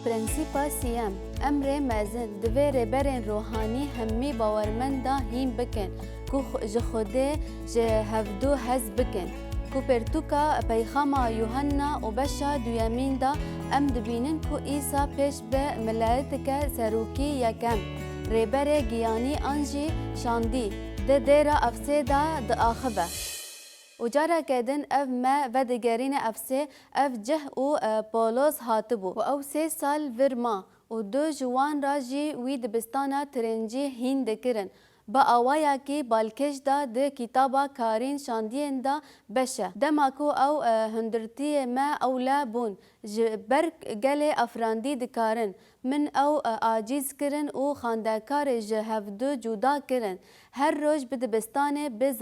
پرنسیپا سیام امر مزن دوی ربرین روحانی همی باورمندا هیم بکن کو جخوده جه هفدو هز بکن کو پرتوکا پیغاما یوحنا و بشا دویامین دا ام دبینن کو عیسی پیش به ملائکه سروکی یکم ربر گیانی انجی شاندی ده دیرا افسدا ده آخبه وجارة كدن اف ما ودگرين افسه اف جه و بولوس هاتبو و او 3 سال ورما و دو جوان راجي وي دبستانا ترنجي هين دكرن با آوایا کی بالکش دا ده کتابا کارین شاندین دا بشه دماکو او هندرتی ما اولا بون برک گل افراندی دکارن من او آجیز کرن و خاندکار جهفدو جدا کرن هر روز به دبستانه به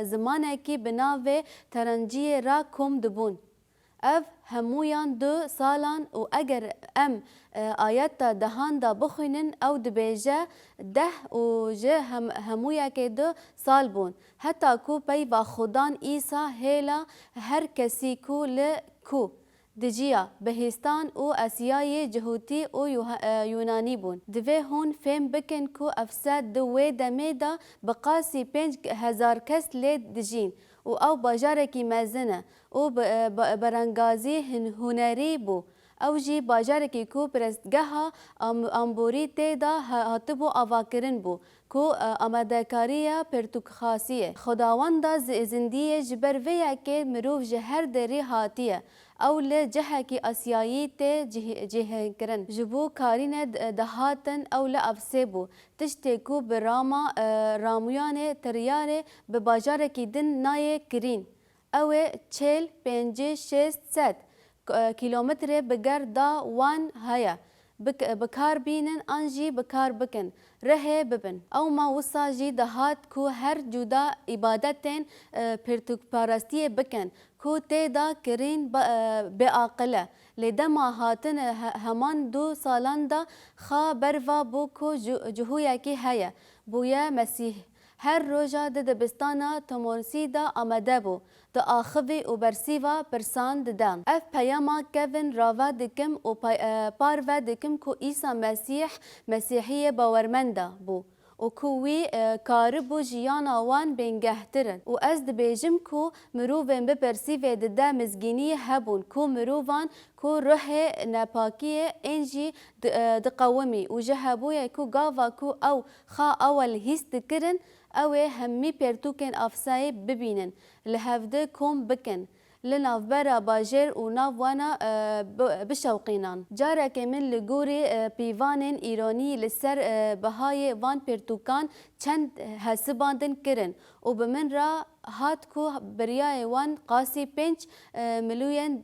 زمانه کی بناوه ترنجی را کم دبون اف همویان 2 سالان و اگر ام آیت دهان دا بخوینن او دبیجه 10 و جه همویا که 2 سال بون حتی کو پی با خودان ایسا هیلا هر کسی کو لکو دجیا بهستان و اسیای جهوتی و یونانی بون دوی هون فهم بکن کو افسد دوی دمه دا بقاسی 5000 کس لید دجین و او باجارکی مزنه و برانگازی هنری بو او جی باجارکی کو پرستگاه امبوری تیدا هاتبو آواکرن بو کو آمدکاریه پرتوکخاسیه خداوند زندیه جبر ویا که مروف جهر دری هاتیه او لجهه کی اسیایی ته جه کرن جبو کارین دهاتن او لافسه بو تشتی کو براما رامویان تریاره به باجار کی دن نای کرین او 40 5 6 7 کیلومتر بگر دا وان هيا بکار بینن انجی بکار بکن ره ببن او ما وصا جی دهات کو هر جدا عبادتن پرتوک پارستی بکن کو تیدا کرین بعاقله لدما هاتن همان 2 سالان دا خا بروا بو کو جهویا کی هيا بویا مسیح هر روزا د دبستانا تمورسی دا آمده بو دا آخوی و برسیوا پرسان ددن اف پیاما کوین راوا دکم و پاروا دکم کو عیسی مسیحی باورمنده بو و کوی کاربو جیانا وان بینگهترن و از دبیجم کو مروفن بپرسیوه دده مزگینی هبون کو مروفان کو روح نپاکی انجی دقومی و جهبوی کو گاوا کو او خا اول هیست کرن او همی پرتوکن افسای ببینن لهفده کم بکن لنافبرا باجر و نافوانا بشوقینان جارک من لگوری پیوانن ایرانی لسر بهای وان پرتوکان چند حسباندن کرن و بمن را هات کو بریای وان قاسی 5 ملیون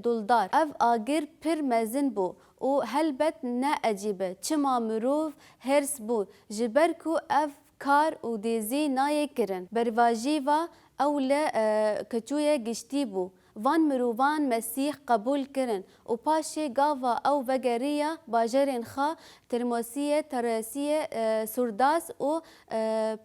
دلار اف آگر پر مزن بو و هلبت نه عجیبه چما مروف هرس بو جبر کو اف کار و دیزی نای کرن برواجی و اول کچوی گشتی بو وان مروان مسیح قبول کرن و پاشه گاوا او وگریا باجرین خا ترموسیه ترسیه سرداس و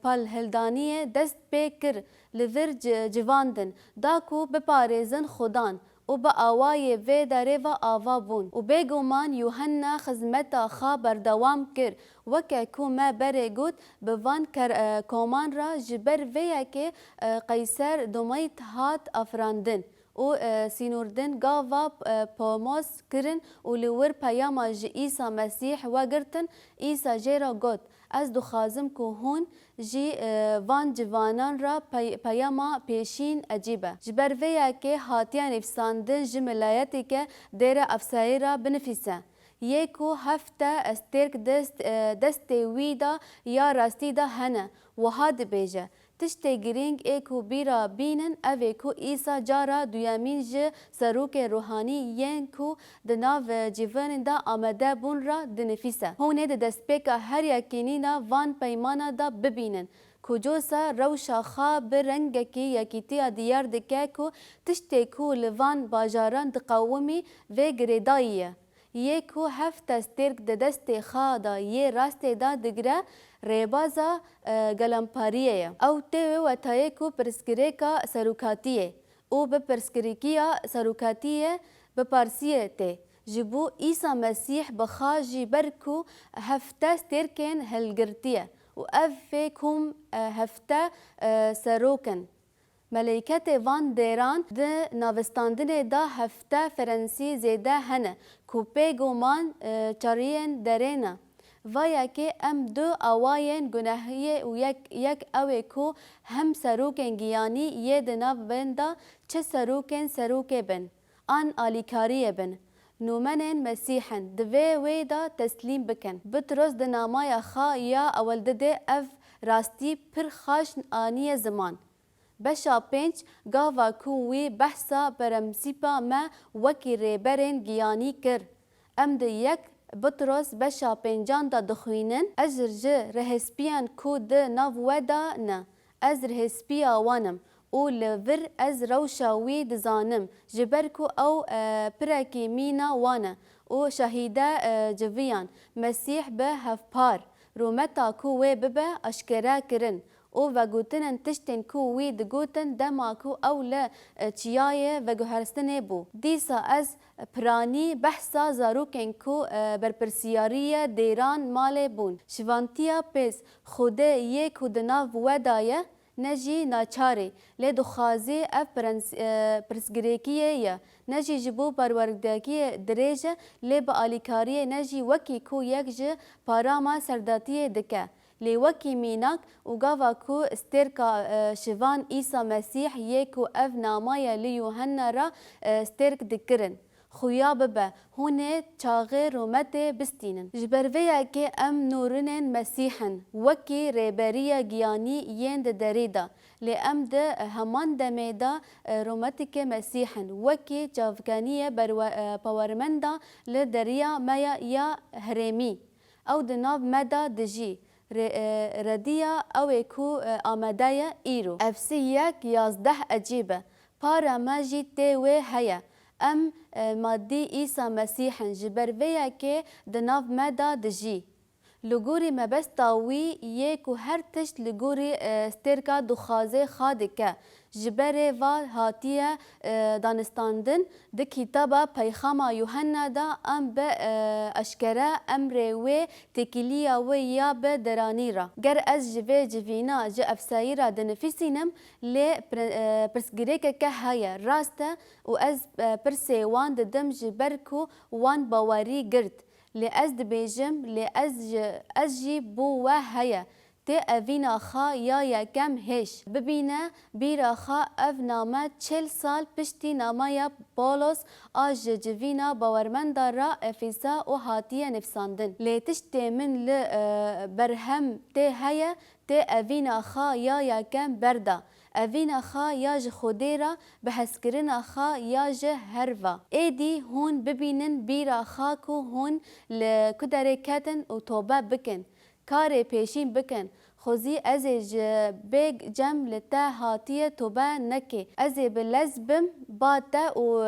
پالهلدانیه دست بکر لور جواندن داکو بپارزن خودان و با آوای و داره و آوا بون و بگومان یوحنا خدمتا خا بردوام کر وکه کو ما بره گود بوان کومان را جبر ویا که قیصر دومیت هات افراندن و سینوردن گاوا پاموس کرن و لور پیاما عیسی مسیح وگرتن عیسی جیرا گود از دخازم که هون جی وان جوانان را پیاما پیشین عجیبه جبر ویا که هاتیان افساندن جملایتی که دیر افسایی را بنفیسه یکو هفته استرک دست ویدا یا راستی دا هنه و هاد بیجه تشتی گرینگ ایکو بیرا بینن اوی کو ایسا جارا دویامین جه سروک روحانی ین کو دناو جیون دا آمده بون را دنفیسه هونه ده دستپیکا هر یکینینا وان پیمانا دا ببینن کجوسا روشا خا برنگکی یکیتی دیار دکه کو تشتی کو لوان باجاران دقومی و گریداییه یکو هفت استرک ده دست خادا یه راست دا دگره ریبازا گلمپاریه او ته و تایکو پرسکریکا سروکاتیه او به پرسکریکیا سروکاتیه به پارسیه ته جبو عیسی مسیح بخا جی برکو هفته سترکن هلگرتیه و افکم هفته سروکن. ملائکت وان دیران ده ناوستاندن دا هفته فرنسی زیده هنه کو پیگومان چارین درینه و یکی ام دو آواین گناهی و یک اوه کو هم سروکن گیانی یه دناو بندا چه سروکن بن آن آلیکاری بن نومنن مسیحن دوی وی دا تسلیم بکن بطرس دنامای خا یا اول ده اف راستی پر خاش آنی زمان بشا پنج گاوا کو وی بحثا برمسیپا ما وکی ریبرین گیانی کر ام ده یک بطرس بشا پنجان دا دخوینن از رهسپیان کو ده ناو ودا نه از رهسپیا وانم او لور از روشاوی دزانم جبرکو او پرکی مینا وانه او شهیده جویان مسیح به هفپار رومتا کو وی ببه اشکرا کرن او و گوتنن تشتن کو وی دگوتن دماکو او ل چیای و گوهرستنه بو دیسا از پرانی بحثا زاروکن کو برپرسیاری دیران مال بون شوانتیا پیس خوده یک ودناو ودایه نجی ناچاری لی دخوازی اف پرسگریکیه یا نجی جبو پروردگی دریجه لی با آلیکاری نجی وکی کو یک جه پاراما سرداتیه دکه لی وکی میناک و گاوا کو استرکا شوان عیسی مسیح یکو اف نامای لی یوحنا را استرک دکرن خویا ببه هونه چاغه رومت بستینن جبرویا که ام نورنن مسیحن وکی ریبریه گیانی یند دریدا لی ام ده همان دمیدا رومتک مسیحن وکی چاوگانیه پاورمندا لدریا میا یا هرمی او دناب مدا دجی ردیا او کو آمدای ایرو افسی یک 11 عجیبه پارا ماجی تیوه هیا ام مادی عیسی مسیحن جبرویا که دناو مدا دجی لگوری مبستاوی یکو هر تشت لگوری استرکا دخوازه خادکه جبره و هاتیه دانستاندن ده کتابا پیخاما یوحنا دا ام به اشکره امره و تکیلیا و یا به درانی را گر از جوه جوینا جه افسایی را دنفیسینم لی پرسگریکه که هیا راسته و از پرسی وان ددم جبرکو وان باوری گرد لی از دبیجم لی از جی بو و هیا تی اوینا خا یا یکم هش ببینه بیرا خا او نامه 40 سال پشتی نامه یا پولس آج جوینا باورمندا را افیسا و هاتیه نفساندن لیتش تی من برهم تی هیا تی اوینا خا یا یکم بردا اوینا خا یا ج خودی را به حسکرنا خا یا ج هروا ایدی هون ببینن بیرا خا کو هون لکدره کتن و توبه بکن کار پیشین بکن خوزی از بیگ جم لتا هاتیه توبه نکی از بلزبم باتا و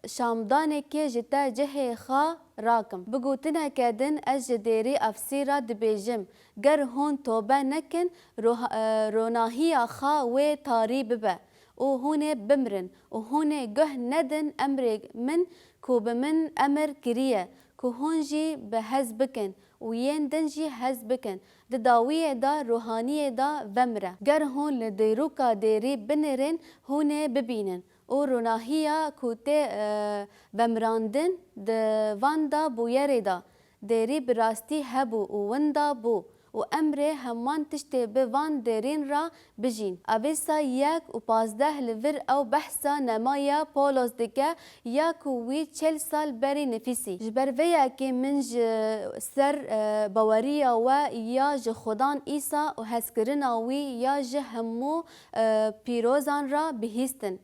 شامدانه که جتا جه خا راکم بگوتنه کدن از جدیری افسیرا دبیجم گر هون توبه نکن روناهی خا و تاری ببه و هونه بمرن و هونه گه ندن امر من کو بمن امر کریه کو هون جی به هز بکن و ین دنجی هز بکن د داویه دا روحانیه دا ومره گر هون لدیروکا دیری بنرن هونه ببینن او روناهیا کوته بمراندن د واندا بو یری دا دیری براستی هبو و وندا بو و امره همان تشتی به وان دیرین را بجین اویسا یک و 15 لور او بحثا نمایا پولوس دکه یا کووی 40 سال بری نفیسی جبر ویا که من سر باوریا و یا ج خدان ایسا و هسکرنا وی یا ج همو پیروزان را بهیستن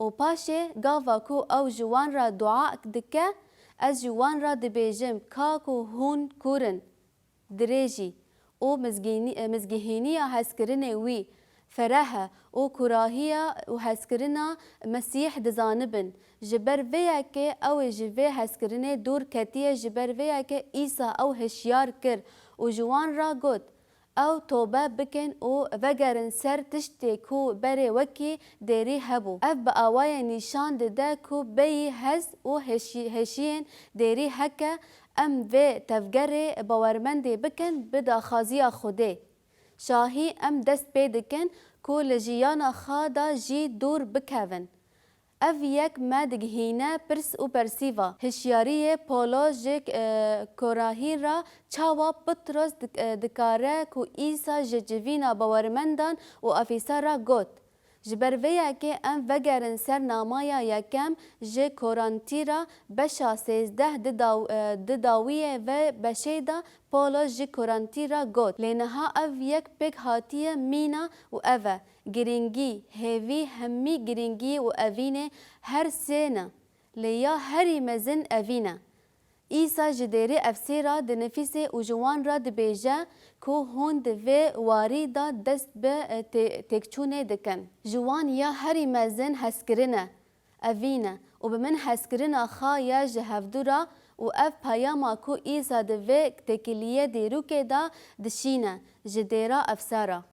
و پاشه گاوا کو او جوان را دعا دکه از جوان را دبیجم کاکو هون کورن دریجی او مزگهینی هسکرنه وی فرحه او کراهیه و هسکرنا مسیح دزانبن جبر ویا که او جوه هسکرنه دور کتیه جبر ویا که عیسی او هشیار کر و جوان را گوت او توبه بکن و وگرن سر تشتی کو بره وکی دیری هبو. اف با آوای نشان ده کو بی هز و هشین دیری هکه ام و تفگر باورمند بکن بدا خازی خوده. شاهی ام دست پیدکن کو لجیان خادا جی دور بکون. اف یک مدگهینه پرس و پرسیوا هشیاری پولوژیک کوراهی را چاوا پتروس دکاره کو ایسا جوینا باورمندان و افیسرا گوت. جبرویا که ام وگرن سر نامایا یکم جه کورانتی را بشا 13 دداویه و بشیدا پولو جه کورانتی را گوت. لینها اف یک پک هاتیه مینا و اوه گرینگی هیوی همی گرینگی و اوینه هر سینه لیا هری مزن اوینه. ایسا جدیری افسیرا ده نفیس و جوان را ده بیجه که هون ده و واری دا دست به تکچونه دکن. جوان یا هری مزن هسکرینه اوینه و به من هسکرینه خواه یا جهفدو را و اف پیاما که ایسا ده و تکلیه دیرو که دا دشینه جدیرا افسارا.